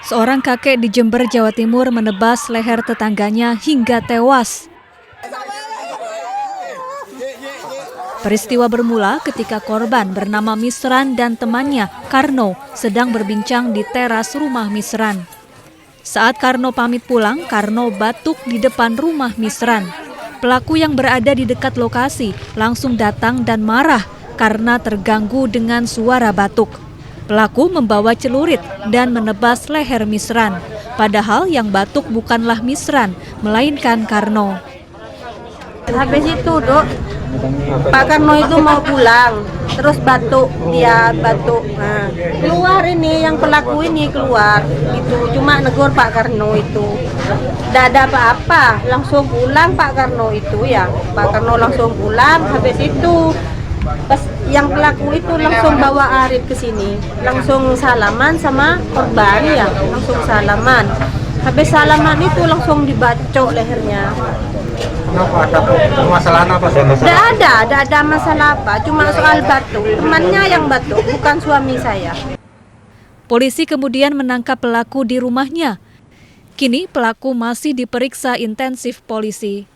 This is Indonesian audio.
Seorang kakek di Jember, Jawa Timur menebas leher tetangganya hingga tewas. Peristiwa bermula ketika korban bernama Misran dan temannya, Karno, sedang berbincang di teras rumah Misran. Saat Karno pamit pulang, Karno batuk di depan rumah Misran. Pelaku yang berada di dekat lokasi langsung datang dan marah karena terganggu dengan suara batuk. Pelaku membawa celurit dan menebas leher Misran. Padahal yang batuk bukanlah Misran, melainkan Karno. Habis itu, Dok, Pak Karno itu mau pulang, terus batuk, dia batuk. Nah, keluar ini, yang pelaku ini keluar, gitu. Cuma negur Pak Karno itu. Tidak ada apa-apa, langsung pulang Pak Karno itu ya. Pak Karno langsung pulang, habis itu pas yang pelaku itu langsung bawa Arif ke sini, langsung salaman sama korban ya, langsung salaman. Habis salaman itu langsung dibacok lehernya. Kenapa, ada permasalahan apa? Tidak ada masalah apa, cuma soal batuk. Temannya yang batuk, bukan suami saya. Polisi kemudian menangkap pelaku di rumahnya. Kini pelaku masih diperiksa intensif polisi.